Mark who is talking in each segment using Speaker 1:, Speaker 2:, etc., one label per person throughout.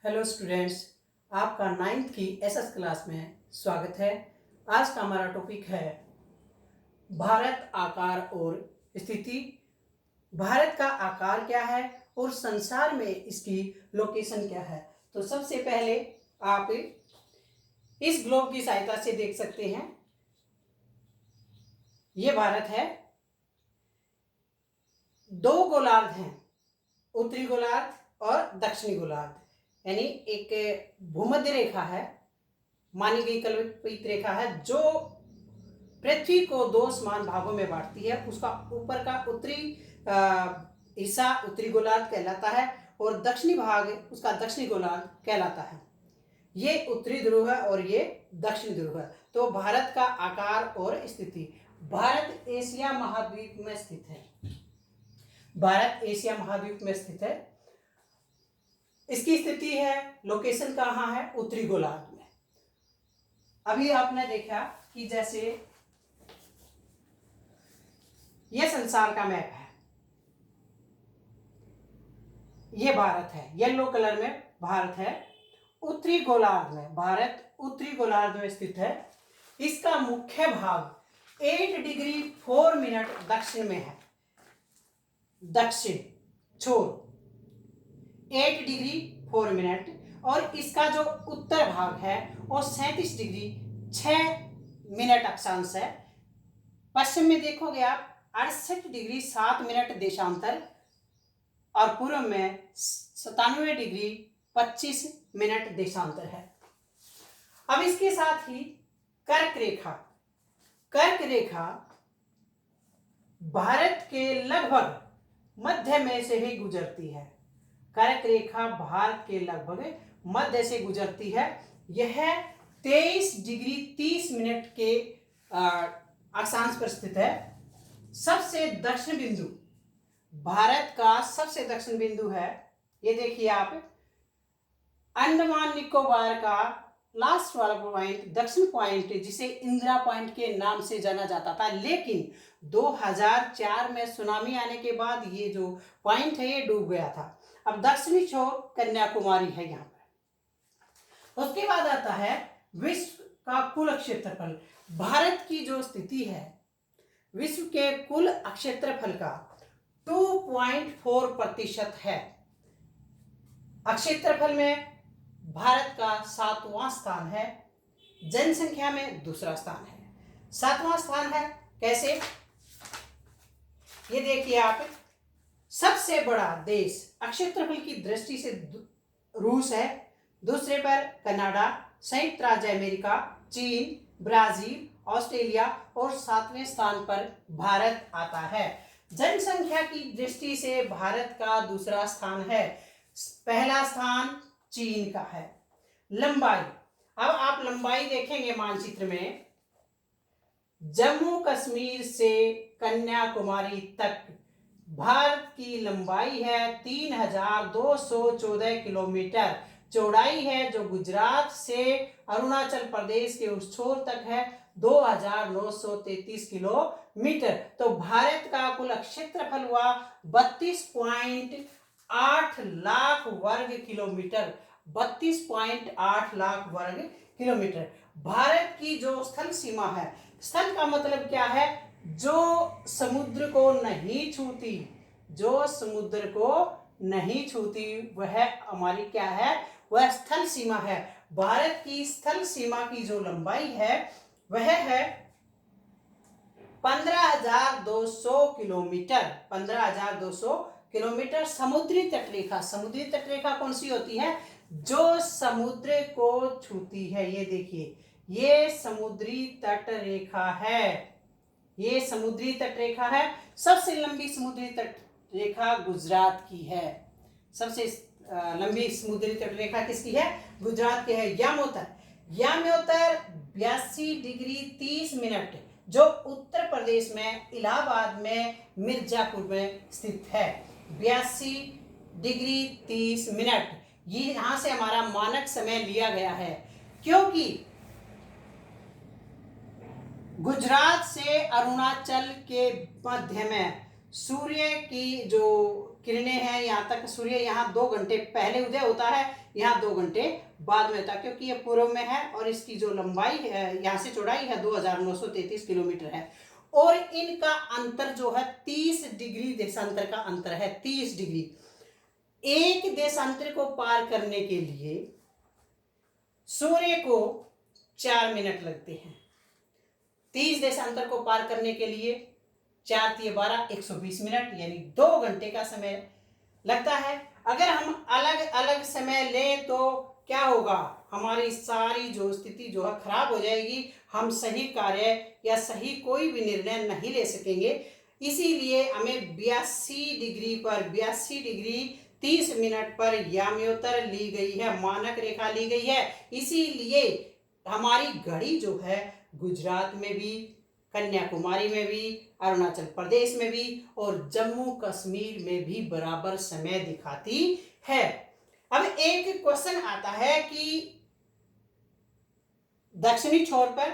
Speaker 1: Hello students, आपका ninth की SS class में स्वागत है। आज का हमारा टॉपिक है भारत, आकार और स्थिति। भारत का आकार क्या है और संसार में इसकी लोकेशन क्या है। तो सबसे पहले आप इस ग्लोब की सहायता से देख सकते हैं। ये भारत है। दो गोलार्ध हैं, उत्तरी गोलार्ध और दक्षिणी गोलार्ध। यानी एक भूमध्य रेखा है, मानी गई कल्पित रेखा है, जो पृथ्वी को दो समान भागों में बांटती है। उसका ऊपर का उत्तरी हिस्सा उत्तरी गोलार्ध कहलाता है और दक्षिणी भाग उसका दक्षिणी गोलार्ध कहलाता है। ये उत्तरी ध्रुव है और ये दक्षिणी ध्रुव है। तो भारत का आकार और स्थिति। भारत एशिया महाद्वीप में स्थित है। भारत एशिया महाद्वीप में स्थित है। इसकी स्थिति है, लोकेशन कहाँ है? उत्तरी गोलार्ध में। अभी आपने देखा कि जैसे यह संसार का मैप है, यह भारत है, येलो कलर में भारत है। उत्तरी गोलार्ध में भारत उत्तरी गोलार्ध में स्थित है। इसका मुख्य भाग 8 डिग्री 4 मिनट दक्षिण में है। दक्षिण छोर 8 डिग्री 4 मिनट, और इसका जो उत्तर भाग है वो 37 डिग्री 6 मिनट अक्षांश है। पश्चिम में देखोगे आप 68 डिग्री 7 मिनट देशांतर, और पूर्व में 97 डिग्री 25 मिनट देशांतर है। अब इसके साथ ही कर्क रेखा। कर्क रेखा भारत के लगभग मध्य में से ही गुजरती है। कर्क रेखा भारत के लगभग मध्य से गुजरती है। यह 23 डिग्री 30 मिनट के अक्षांश पर स्थित है। सबसे दक्षिण बिंदु, भारत का सबसे दक्षिण बिंदु है, ये देखिए आप, अंडमान निकोबार का लास्ट वाला पॉइंट, दक्षिण पॉइंट, जिसे इंदिरा पॉइंट के नाम से जाना जाता था। लेकिन 2004 में सुनामी आने के बाद ये जो पॉइंट है ये डूब गया था। अब दक्षिणी छोर कन्याकुमारी है यहाँ पर। उसके बाद आता है विश्व का कुल क्षेत्रफल। भारत की जो स्थिति है, विश्व के कुल क्षेत्रफल का 2.4% है। क्षेत्रफल में भारत का 7वां स्थान है। जनसंख्या में दूसरा स्थान है। 7वां स्थान है कैसे? ये देखिए आप, सबसे बड़ा देश क्षेत्रफल की दृष्टि से रूस है, दूसरे पर कनाडा, संयुक्त राज्य अमेरिका, चीन, ब्राजील, ऑस्ट्रेलिया, और 7वें स्थान पर भारत आता है। जनसंख्या की दृष्टि से भारत का दूसरा स्थान है, पहला स्थान चीन का है। लंबाई, अब आप लंबाई देखेंगे मानचित्र में, जम्मू कश्मीर से कन्याकुमारी तक भारत की लंबाई है 3214 किलोमीटर। चौड़ाई है जो गुजरात से अरुणाचल प्रदेश के उस छोर तक है 2933 किलोमीटर। तो भारत का कुल क्षेत्रफल हुआ 32.8 लाख वर्ग किलोमीटर। 32.8 लाख वर्ग किलोमीटर। भारत की जो स्थल सीमा है, स्थल का मतलब क्या है? जो समुद्र को नहीं छूती, जो समुद्र को नहीं छूती वह हमारी क्या है? वह स्थल सीमा है। भारत की स्थल सीमा की जो लंबाई है वह है 15,200 किलोमीटर। 15,200 किलोमीटर। समुद्री तटरेखा, समुद्री तटरेखा कौन सी होती है? जो समुद्र को छूती है। ये देखिए, ये समुद्री तट रेखा है, ये समुद्री तट रेखा है। सबसे लंबी समुद्री तट रेखा गुजरात की है। सबसे लंबी समुद्री तट रेखा किसकी है? गुजरात की है। यामोत्तर, यामोत्तर 82 डिग्री 30 मिनट, जो उत्तर प्रदेश में इलाहाबाद में मिर्जापुर में स्थित है। 82 डिग्री 30 मिनट, ये यहां से हमारा मानक समय लिया गया है, क्योंकि गुजरात से अरुणाचल के मध्य में सूर्य की जो किरणें हैं, यहाँ तक सूर्य यहाँ 2 घंटे पहले उदय होता है, यहाँ 2 घंटे बाद में होता है, क्योंकि ये पूर्व में है और इसकी जो लंबाई है यहाँ से चौड़ाई है 2933 किलोमीटर है। और इनका अंतर जो है 30 डिग्री देशांतर का अंतर है, 30 डिग्री। एक देशांतर को पार करने के लिए सूर्य को 4 मिनट लगते हैं। 30 देशांतर को पार करने के लिए 4 × 12 120 मिनट, यानी 2 घंटे का समय लगता है। अगर हम अलग अलग समय लें तो क्या होगा, हमारी सारी जो स्थिति जो है खराब हो जाएगी, हम सही कार्य या सही कोई भी निर्णय नहीं ले सकेंगे। इसीलिए हमें 82 डिग्री पर 82 डिग्री 30 मिनट पर याम्योत्तर ली गई है, मानक रेखा ली गई है। इसीलिए हमारी घड़ी जो है गुजरात में भी, कन्याकुमारी में भी, अरुणाचल प्रदेश में भी और जम्मू कश्मीर में भी बराबर समय दिखाती है। अब एक क्वेश्चन आता है कि दक्षिणी छोर पर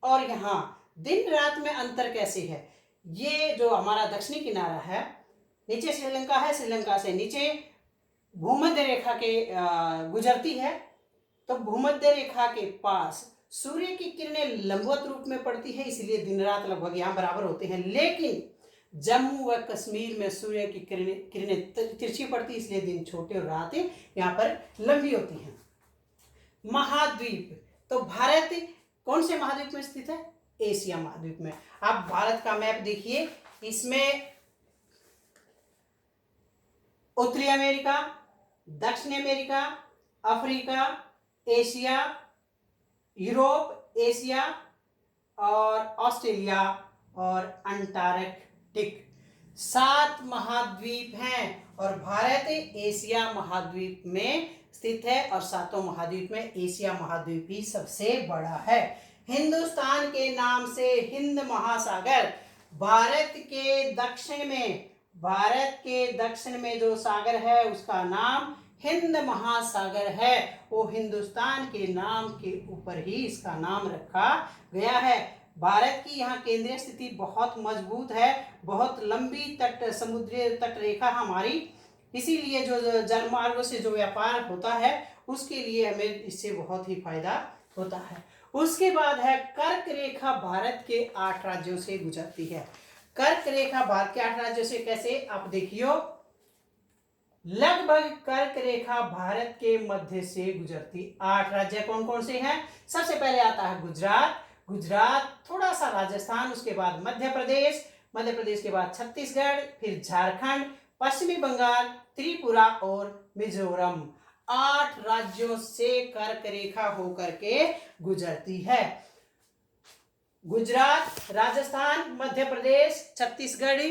Speaker 1: और यहाँ दिन रात में अंतर कैसे है। ये जो हमारा दक्षिणी किनारा है, नीचे श्रीलंका है, श्रीलंका से नीचे भूमध्य रेखा के गुजरती है, तो भूमध्य रेखा के पास सूर्य की किरणें लंबवत रूप में पड़ती है, इसलिए दिन रात लगभग यहाँ बराबर होते हैं। लेकिन जम्मू व कश्मीर में सूर्य की किरणें तिरछी पड़ती, इसलिए दिन छोटे और रातें यहाँ पर लंबी होती हैं। महाद्वीप, तो भारत कौन से महाद्वीप में स्थित है? एशिया महाद्वीप में। आप भारत का मैप देखिए, इसमें उत्तरी अमेरिका, दक्षिण America, Africa, Asia, Europe, Asia और ऑस्ट्रेलिया और अंटार्कटिक 7 महाद्वीप हैं और भारत एशिया महाद्वीप में स्थित है और 7 महाद्वीप में एशिया महाद्वीप ही सबसे बड़ा है। हिंदुस्तान के नाम से हिंद महासागर, भारत के दक्षिण में जो सागर है उसका नाम हिंद महासागर है। वो हिंदुस्तान के नाम के ऊपर ही इसका नाम रखा गया है। भारत की यहाँ केंद्रीय स्थिति बहुत मजबूत है, बहुत लंबी समुद्री तट रेखा हमारी, इसीलिए जो जलमार्गों से जो व्यापार होता है उसके लिए हमें इससे बहुत ही फायदा होता है। उसके बाद है कर्क रेखा, भारत के 8 राज्यों से गुजरती है। कर्क रेखा भारत के 8 राज्यों से कैसे, आप देखियो, लगभग कर्क रेखा भारत के मध्य से गुजरती 8 राज्य कौन कौन से हैं? सबसे पहले आता है गुजरात, थोड़ा सा राजस्थान, उसके बाद मध्य प्रदेश के बाद छत्तीसगढ़, फिर झारखंड, पश्चिमी बंगाल, त्रिपुरा और मिजोरम। 8 राज्यों से कर्क रेखा होकर के गुजरती है। गुजरात, राजस्थान, मध्य प्रदेश, छत्तीसगढ़,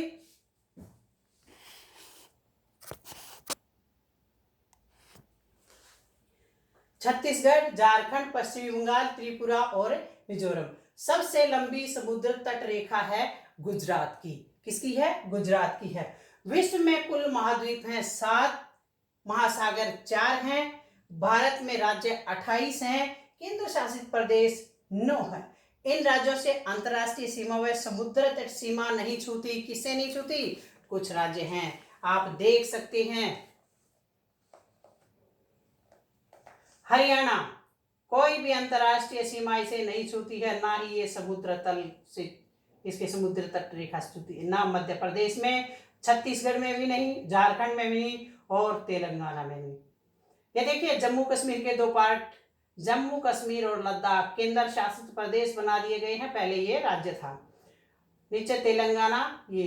Speaker 1: झारखंड, पश्चिमी बंगाल, त्रिपुरा और मिजोरम। सबसे लंबी समुद्र तट रेखा है गुजरात की। किसकी है? गुजरात की है। विश्व में कुल महाद्वीप हैं 7, महासागर 4 हैं, भारत में राज्य 28 हैं, केंद्र शासित प्रदेश 9 है। इन राज्यों से अंतर्राष्ट्रीय सीमा व समुद्र तट सीमा नहीं छूती। किससे नहीं छूती? कुछ राज्य हैं, आप देख सकते हैं। हरियाणा कोई भी अंतर्राष्ट्रीय सीमा इसे नहीं छूती है, ना ही ये समुद्र तल से इसके समुद्र तट रेखा छूती है, ना मध्य प्रदेश में, छत्तीसगढ़ में भी नहीं, झारखंड में भी नहीं और तेलंगाना में नहीं। ये देखिए जम्मू कश्मीर के 2 पार्ट, जम्मू कश्मीर और लद्दाख केंद्र शासित प्रदेश बना दिए गए हैं, पहले ये राज्य था। नीचे तेलंगाना, ये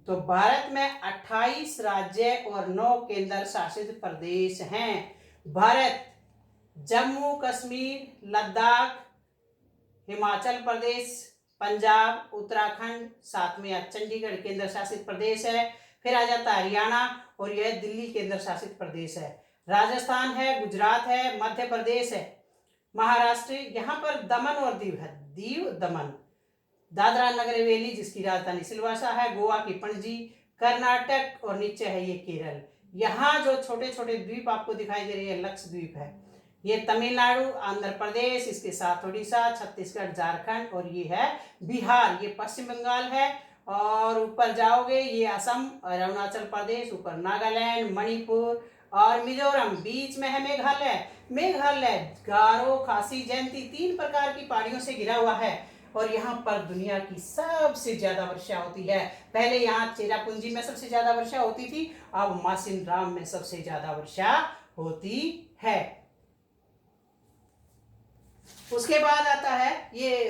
Speaker 1: तो भारत में 28 राज्य और 9 केंद्र शासित प्रदेश हैं। भारत जम्मू कश्मीर, लद्दाख, हिमाचल प्रदेश, पंजाब, उत्तराखंड, साथ में चंडीगढ़ केंद्र शासित प्रदेश है। फिर आ जाता है हरियाणा और यह दिल्ली केंद्र शासित प्रदेश है। राजस्थान है, गुजरात है, मध्य प्रदेश है, महाराष्ट्र, यहाँ पर दमन और दीव है, दीव दमन, दादरा नगर हवेली जिसकी राजधानी सिलवासा है, गोवा की पणजी, कर्नाटक और नीचे है ये केरल। यहाँ जो छोटे छोटे द्वीप आपको दिखाई दे रही है लक्षद्वीप है, ये तमिलनाडु, आंध्र प्रदेश, इसके साथ उड़ीसा, छत्तीसगढ़, झारखंड और ये है बिहार, ये पश्चिम बंगाल है। और ऊपर जाओगे ये असम और अरुणाचल प्रदेश, ऊपर नागालैंड, मणिपुर और मिजोरम। बीच में है मेघालय। मेघालय गारो, खासी, जयंती 3 प्रकार की पहाड़ियों से घिरा हुआ है और यहाँ पर दुनिया की सबसे ज्यादा वर्षा होती है। पहले यहाँ चेरापूंजी में सबसे ज्यादा वर्षा होती थी, अब मासिनराम में सबसे ज्यादा वर्षा होती है। उसके बाद आता है ये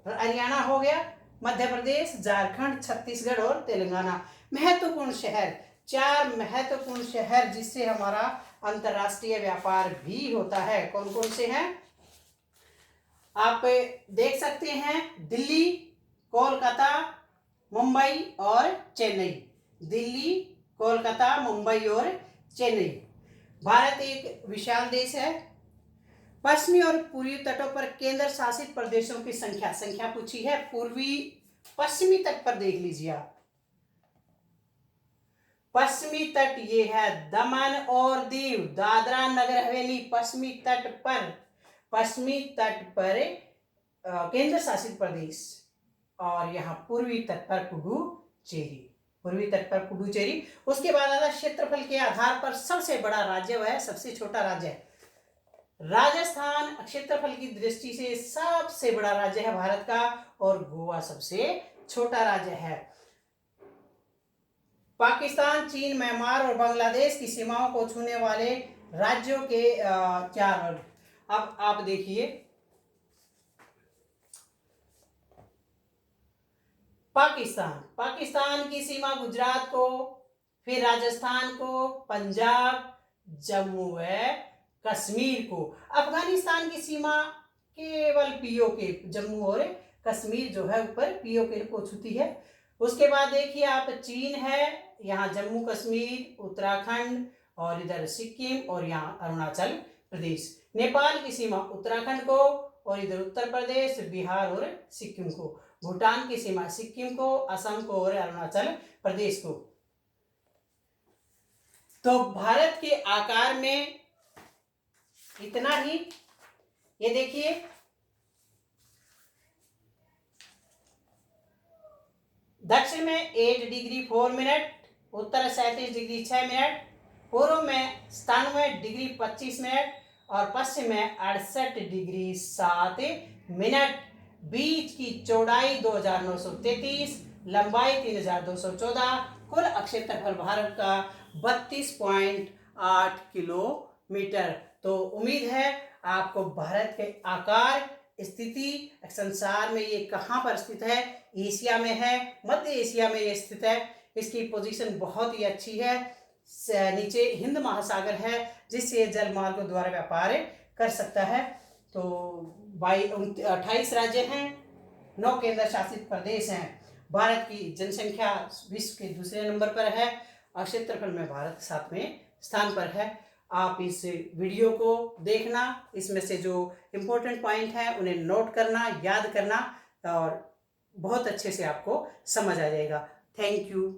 Speaker 1: हरियाणा हो गया, मध्य प्रदेश, झारखंड, छत्तीसगढ़ और तेलंगाना। महत्वपूर्ण शहर, 4 महत्वपूर्ण शहर जिससे हमारा अंतरराष्ट्रीय व्यापार भी होता है। कौन कौन से हैं आप देख सकते हैं? दिल्ली, कोलकाता, मुंबई और चेन्नई। दिल्ली, कोलकाता, मुंबई और चेन्नई। भारत एक विशाल देश है। पश्चिमी और पूर्वी तटों पर केंद्र शासित प्रदेशों की संख्या पूछी है। पूर्वी पश्चिमी तट पर देख लीजिए आप, पश्चिमी तट ये है दमन और दीव, दादरा नगर हवेली। पश्चिमी तट पर केंद्र शासित प्रदेश, और यहाँ पूर्वी तट पर पुडुचेरी। उसके बाद आता क्षेत्रफल के आधार पर सबसे बड़ा राज्य वह है, सबसे छोटा राज्य है राजस्थान। क्षेत्रफल की दृष्टि से सबसे बड़ा राज्य है भारत का, और गोवा सबसे छोटा राज्य है। पाकिस्तान, चीन, म्यांमार और बांग्लादेश की सीमाओं को छूने वाले राज्यों के 4 वर्ग। अब आप देखिए, पाकिस्तान की सीमा गुजरात को, फिर राजस्थान को, पंजाब, जम्मू व कश्मीर को। अफगानिस्तान की सीमा केवल पीओके, जम्मू और कश्मीर जो है ऊपर पीओके को छूती है। उसके बाद देखिए आप, चीन है, यहाँ जम्मू कश्मीर, उत्तराखंड और इधर सिक्किम और यहाँ अरुणाचल प्रदेश। नेपाल की सीमा उत्तराखंड को और इधर उत्तर प्रदेश, बिहार और सिक्किम को। भूटान की सीमा सिक्किम को, असम को और अरुणाचल प्रदेश को। तो भारत के आकार में इतना ही। ये देखिए, दक्षिण में 8 डिग्री 4 मिनट, उत्तर 37 डिग्री 6 मिनट, पूर्व में 97 डिग्री 25 मिनट और पश्चिम में 68 डिग्री 7 मिनट। बीच की चौड़ाई 2933, लंबाई 3214, कुल क्षेत्रफल भारत का 32.8 किलोमीटर। तो उम्मीद है आपको भारत के आकार, स्थिति, संसार में ये कहाँ पर स्थित है? एशिया में है, मध्य एशिया में ये स्थित है। इसकी पोजीशन बहुत ही अच्छी है। नीचे हिंद महासागर है जिससे जल मार्गों द्वारा व्यापार कर सकता है। तो 28 राज्य हैं, 9 केंद्र शासित प्रदेश हैं। भारत की जनसंख्या विश्व के दूसरे नंबर पर है और क्षेत्रफल में भारत 7वें स्थान पर है। आप इस वीडियो को देखना, इसमें से जो इम्पोर्टेंट पॉइंट हैं उन्हें नोट करना, याद करना और बहुत अच्छे से आपको समझ आ जाएगा। Thank you.